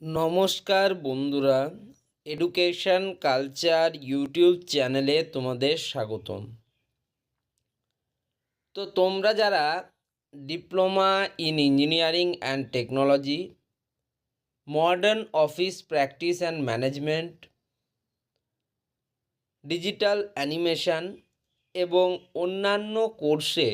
নমস্কার বন্ধুরা, education culture YouTube চ্যানেলে তোমাদের স্বাগতম। তো তোমরা যারা diploma in engineering and technology, modern office practice and management, digital animation এবং অন্যান্য কোর্সে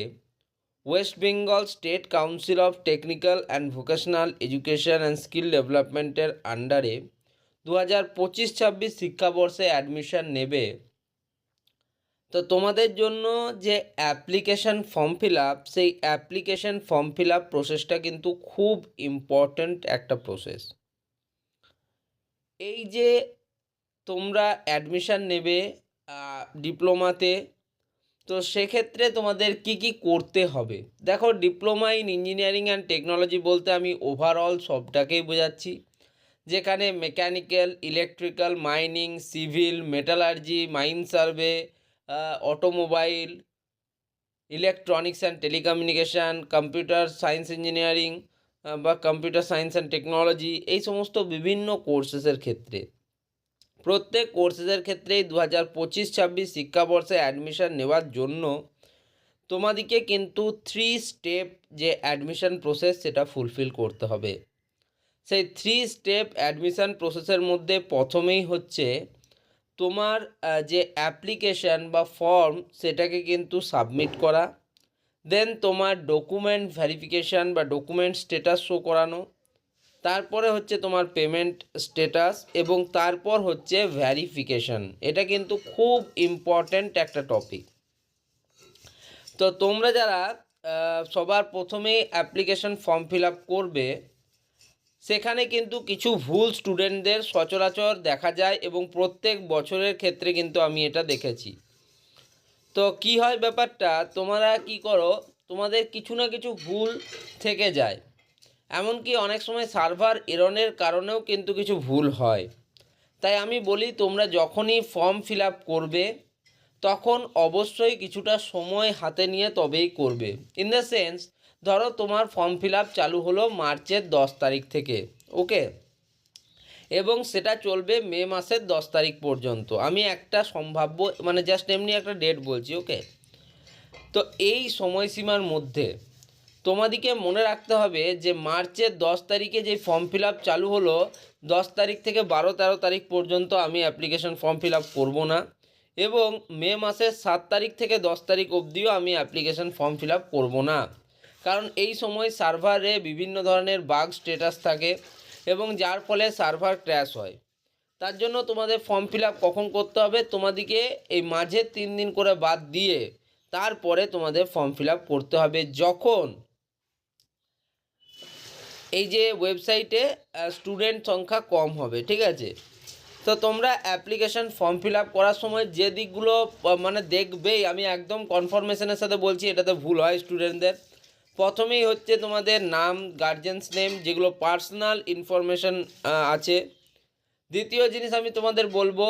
West Bengal state council of technical and vocational education and skill ডেভেলপমেন্টের আন্ডারে 2025-26 শিক্ষাবর্ষে অ্যাডমিশন নেবে, তো তোমাদের জন্য যে অ্যাপ্লিকেশন ফর্ম ফিল আপ, সেই অ্যাপ্লিকেশন ফর্ম ফিল আপ প্রসেসটা কিন্তু খুব ইম্পর্ট্যান্ট একটা প্রসেস। এই যে তোমরা অ্যাডমিশন নেবে ডিপ্লোমাতে, তো সেক্ষেত্রে তোমাদের কি কি করতে হবে। দেখো, diploma in engineering and technology বলতে আমি ওভারঅল সবটাকেই বোঝাচ্ছি, যেখানে mechanical, electrical, mining, civil, metallurgy, mine survey, automobile, electronics and telecommunication, computer science engineering বা কম্পিউটার সায়েন্স অ্যান্ড টেকনোলজি, এই সমস্ত বিভিন্ন কোর্সেসের ক্ষেত্রে, প্রত্যেক কোর্সেসের ক্ষেত্রেই 2025-26 শিক্ষাবর্ষে অ্যাডমিশন নেওয়ার জন্য তোমাদেরকে কিন্তু 3 স্টেপ যে অ্যাডমিশন প্রসেস সেটা ফুলফিল করতে হবে। সেই 3 স্টেপ অ্যাডমিশন প্রসেসের মধ্যে প্রথমেই হচ্ছে তোমার যে অ্যাপ্লিকেশান বা ফর্ম সেটাকে কিন্তু সাবমিট করা, দেন তোমার ডকুমেন্ট ভেরিফিকেশান বা ডকুমেন্ট স্ট্যাটাস শো করানো, তারপরে হচ্ছে তোমার পেমেন্ট স্ট্যাটাস এবং তারপর হচ্ছে ভেরিফিকেশান। এটা কিন্তু খুব ইম্পর্ট্যান্ট একটা টপিক। তো তোমরা যারা সবার প্রথমেই অ্যাপ্লিকেশন ফর্ম ফিল আপ করবে, সেখানে কিন্তু কিছু ভুল স্টুডেন্টদের সচরাচর দেখা যায় এবং প্রত্যেক বছরের ক্ষেত্রে কিন্তু আমি এটা দেখেছি। তো কি হয় ব্যাপারটা, তোমরা কি করো, তোমাদের কিছু না কিছু ভুল থেকে যায়, এমনকি অনেক সময় সার্ভার এরনের কারণেও কিন্তু কিছু ভুল হয়। তাই আমি বলি, তোমরা যখনই ফর্ম ফিল আপ করবে তখন অবশ্যই কিছুটা সময় হাতে নিয়ে তবেই করবে। ইন দ্য সেন্স, ধরো তোমার ফর্ম ফিল আপ চালু হলো মার্চের 10 তারিখ থেকে, ওকে, এবং সেটা চলবে মে মাসের 10 তারিখ পর্যন্ত। আমি একটা সম্ভাব্য জাস্ট এমনি একটা ডেট বলছি, ওকে। তো এই সময়সীমার মধ্যে তোমাদিকে মনে রাখতে হবে যে মার্চের 10 তারিখে যে ফর্ম ফিল আপ চালু হলো, 10 তারিখ থেকে 12-13 তারিখ পর্যন্ত আমি অ্যাপ্লিকেশন ফর্ম ফিল আপ করবো না, এবং মে মাসের 7 তারিখ থেকে 10 তারিখ অবধিও আমি অ্যাপ্লিকেশন ফর্ম ফিল আপ করবো না। কারণ এই সময় সার্ভারে বিভিন্ন ধরনের বাগ স্ট্যাটাস থাকে এবং যার ফলে সার্ভার ক্র্যাশ হয়। তার জন্য তোমাদের ফর্ম ফিল আপ কখন করতে হবে, তোমাদেরকে এই মাঝে 3 দিন করে বাদ দিয়ে তারপরে তোমাদের ফর্ম ফিল আপ করতে হবে, যখন এই যে ওয়েবসাইটে স্টুডেন্ট সংখ্যা কম হবে, ঠিক আছে। তো তোমরা অ্যাপ্লিকেশন ফর্ম ফিল আপ করার সময় যে দিকগুলো দেখবেই, আমি একদম কনফার্মেশনের সাথে বলছি, এটাতে ভুল হয় স্টুডেন্টদের। প্রথমেই হচ্ছে তোমাদের নাম, গার্জেন্স নেম, যেগুলো পার্সোনাল ইনফরমেশন আছে। দ্বিতীয় জিনিস আমি তোমাদের বলবো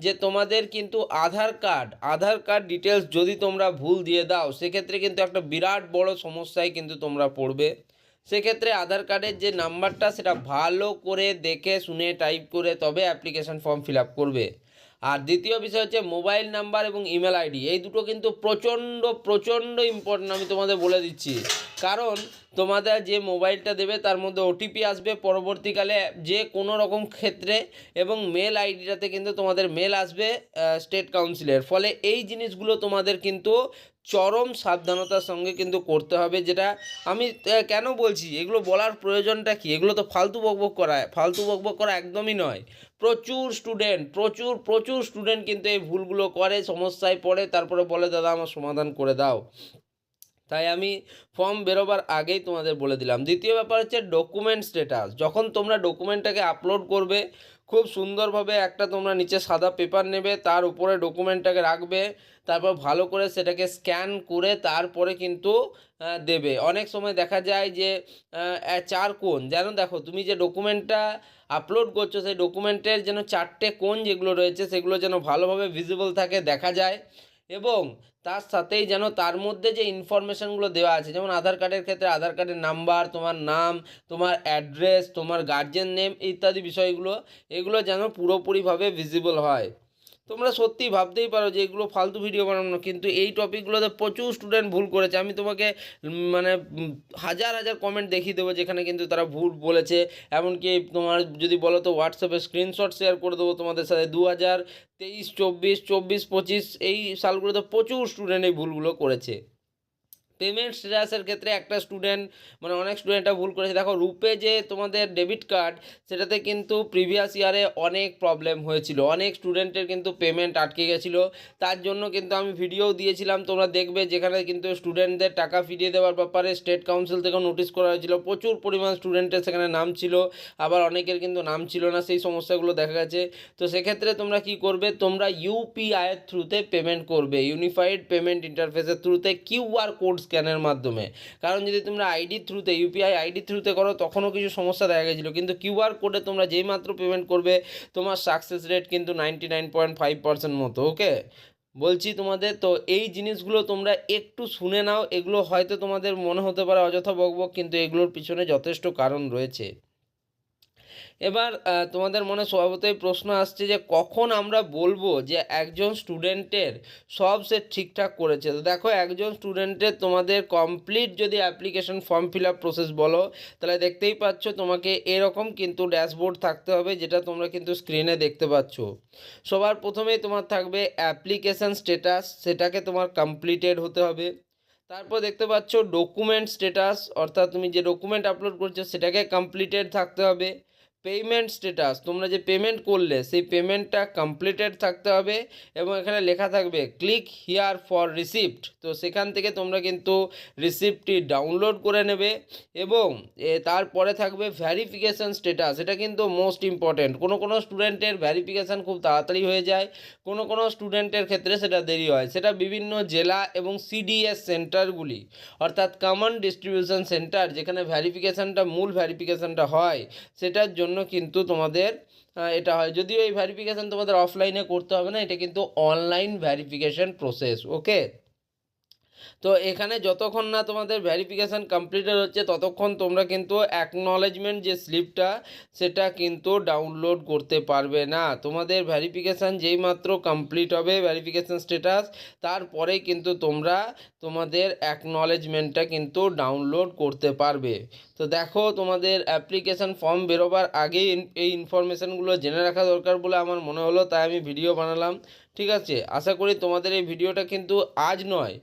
যে তোমাদের কিন্তু আধার কার্ড ডিটেলস যদি তোমরা ভুল দিয়ে দাও, সেক্ষেত্রে কিন্তু একটা বিরাট বড় সমস্যায় কিন্তু তোমরা পড়বে। সেক্ষেত্রে আধার কার্ডের যে নাম্বারটা, সেটা ভালো করে দেখে শুনে টাইপ করে তবে অ্যাপ্লিকেশন ফর্ম ফিল আপ করবে। আর দ্বিতীয় বিষয় হচ্ছে মোবাইল নাম্বার এবং ইমেল আইডি, এই দুটো কিন্তু প্রচণ্ড প্রচণ্ড ইম্পর্টেন্ট, আমি তোমাদের বলে দিচ্ছি। কারণ তোমাদের যে মোবাইলটা দেবে তার মধ্যে ওটিপি আসবে পরবর্তীকালে যে কোনো রকম ক্ষেত্রে, এবং মেল আইডিটাতে কিন্তু তোমাদের মেল আসবে স্টেট কাউন্সিলের। ফলে এই জিনিসগুলো তোমাদের কিন্তু চরম সাবধানতার সঙ্গে কিন্তু করতে হবে। যেটা আমি কেন বলছি, এগুলো বলার প্রয়োজনটা কি, এগুলো তো ফালতু বকবক করা একদমই নয়। প্রচুর স্টুডেন্ট কিন্তু এই ভুলগুলো করে, সমস্যায় পড়ে, তারপরে বলে দাদা আমার সমাধান করে দাও। তাই আমি ফর্ম বেরোবার আগেই তোমাদের বলে দিলাম। দ্বিতীয় ব্যাপার হচ্ছে ডকুমেন্ট স্ট্যাটাস। যখন তোমরা ডকুমেন্টটাকে আপলোড করবে, খুব সুন্দরভাবে একটা তোমরা নিচে সাদা পেপার নেবে, তার উপরে ডকুমেন্টটাকে রাখবে, তারপর ভালো করে সেটাকে স্ক্যান করে তারপরে কিন্তু দেবে। অনেক সময় দেখা যায় যে 4 কোণ, যেন দেখো তুমি যে ডকুমেন্টটা আপলোড করছো সেই ডকুমেন্টের যেন 4টে কোণ যেগুলো রয়েছে সেগুলো যেন ভালোভাবে ভিজিবল থাকে, দেখা যায়। এবং তার সাথেই যেন তার মধ্যে যে ইনফরমেশানগুলো দেওয়া আছে, যেমন আধার কার্ডের ক্ষেত্রে আধার কার্ডের নাম্বার, তোমার নাম, তোমার অ্যাড্রেস, তোমার গার্জেন নেম ইত্যাদি বিষয়গুলো, এগুলো যেন পুরোপুরিভাবে ভিজিবল হয়। তোমরা সত্যিই ভাবতেই পারো যে এগুলো ফালতু ভিডিও বানানো, কিন্তু এই টপিকগুলোতে প্রচুর স্টুডেন্ট ভুল করেছে। আমি তোমাকে মানে হাজার হাজার কমেন্ট দেখিয়ে দেবো যেখানে কিন্তু তারা ভুল বলেছে। এমনকি তোমার যদি বলো তো হোয়াটসঅ্যাপে স্ক্রিনশট শেয়ার করে দেবো তোমাদের সাথে। 2023, 24, 25 এই সালগুলোতে প্রচুর স্টুডেন্ট এই ভুলগুলো করেছে। পেমেন্ট স্ট্যাটাসের ক্ষেত্রে একটা স্টুডেন্ট মানে অনেক স্টুডেন্টরা ভুল করেছে। দেখো, রূপে যে তোমাদের ডেবিট কার্ড, সেটাতে কিন্তু প্রিভিয়াস ইয়ারে অনেক প্রবলেম হয়েছিল, অনেক স্টুডেন্টের কিন্তু পেমেন্ট আটকে গেছিলো। তার জন্য কিন্তু আমি ভিডিও দিয়েছিলাম, তোমরা দেখবে, যেখানে কিন্তু স্টুডেন্টদের টাকা ফিরিয়ে দেওয়ার ব্যাপারে স্টেট কাউন্সিল থেকেও নোটিশ করা হয়েছিল। প্রচুর পরিমাণ স্টুডেন্টের সেখানে নাম ছিল, আবার অনেকের কিন্তু নাম ছিল না, সেই সমস্যাগুলো দেখা গেছে। তো সেক্ষেত্রে তোমরা কি করবে, তোমরা ইউপিআইয়ের থ্রুতে পেমেন্ট করবে, ইউনিফাইড পেমেন্ট ইন্টারফেসের থ্রুতে, কিউআর কোড স্ক্যানের মাধ্যমে। কারণ যদি তোমরা আইডির থ্রুতে, ইউপিআই আইডির থ্রুতে করো, তখনও কিছু সমস্যা দেখা গেছিলো, কিন্তু কিউআর কোডে তোমরা যেই মাত্র পেমেন্ট করবে, তোমার সাকসেস রেট কিন্তু 99.5% মতো। ওকে, বলছি তোমাদের, তো এই জিনিসগুলো তোমরা একটু শুনে নাও। এগুলো হয়তো তোমাদের মনে হতে পারে অযথা বকবক, কিন্তু এগুলোর পিছনে যথেষ্ট কারণ রয়েছে। এবার তোমাদের মনে স্বভাবতই প্রশ্ন আসছে যে কখন আমরা বলবো যে একজন স্টুডেন্টের সব সে ঠিকঠাক করেছে। তো দেখো, একজন স্টুডেন্টের তোমাদের কমপ্লিট যদি application form fill up process বলো, তাহলে দেখতেই পাচ্ছ তোমাকে এরকম কিন্তু ড্যাশবোর্ড থাকতে হবে, যেটা তোমরা কিন্তু স্ক্রিনে দেখতে পাচ্ছ। সবার প্রথমেই তোমার থাকবে অ্যাপ্লিকেশান স্ট্যাটাস, সেটাকে তোমার কমপ্লিটেড হতে হবে। তারপর দেখতে পাচ্ছ ডকুমেন্ট স্ট্যাটাস, অর্থাৎ তুমি যে ডকুমেন্ট আপলোড করছো সেটাকে কমপ্লিটেড থাকতে হবে। পেমেন্ট স্ট্যাটাস, তোমরা যে পেমেন্ট করলে সেই পেমেন্টটা কমপ্লিটেড থাকতে হবে, এবং এখানে লেখা থাকবে ক্লিক হিয়ার ফর রিসিপ্ট। তো সেখান থেকে তোমরা কিন্তু রিসিপ্টটি ডাউনলোড করে নেবে। এবং তারপরে থাকবে ভ্যারিফিকেশান স্ট্যাটাস, এটা কিন্তু মোস্ট ইম্পর্ট্যান্ট। কোনো স্টুডেন্টের ভ্যারিফিকেশান খুব তাড়াতাড়ি হয়ে যায়, কোনো স্টুডেন্টের ক্ষেত্রে সেটা দেরি হয়। সেটা বিভিন্ন জেলা এবং সিডিএস সেন্টারগুলি, অর্থাৎ কমন ডিস্ট্রিবিউশন সেন্টার, যেখানে ভ্যারিফিকেশানটা মূল ভ্যারিফিকেশানটা হয়, সেটার জন্য কিন্তু তোমাদের এটা হয়। যদিও এই ভ্যারিফিকেশান তোমাদের অফলাইনে করতে হবে না, এটা কিন্তু অনলাইন ভ্যারিফিকেশান প্রসেস। ওকে, তো এখানে যতক্ষণ না তোমাদের ভ্যারিফিকেশান কমপ্লিটেড হচ্ছে, ততক্ষণ তোমরা কিন্তু অ্যাকনলেজমেন্ট যে স্লিপটা, সেটা কিন্তু ডাউনলোড করতে পারবে না। তোমাদের ভ্যারিফিকেশান যেই মাত্র কমপ্লিট হবে, ভ্যারিফিকেশান স্ট্যাটাস, তারপরেই কিন্তু তোমরা তোমাদের অ্যাকনলেজমেন্টটা কিন্তু ডাউনলোড করতে পারবে। তো দেখো, তোমাদের অ্যাপ্লিকেশান ফর্ম বেরোবার আগেই এই ইনফরমেশানগুলো জেনে রাখা দরকার বলে আমার মনে হলো, তাই আমি ভিডিও বানালাম। ঠিক আছে, আশা করি তোমাদের এই ভিডিওটা কিন্তু আজ নয়,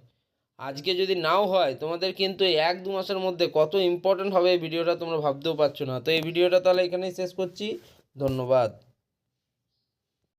আজকে যদি নাও হয়, তোমাদের কিন্তু এই 1-2 মাসের মধ্যে কত ইম্পর্ট্যান্ট হবে এই ভিডিওটা তোমরা ভাবতেও পারছো না। তো এই ভিডিওটা তাহলে এখানেই শেষ করছি। ধন্যবাদ।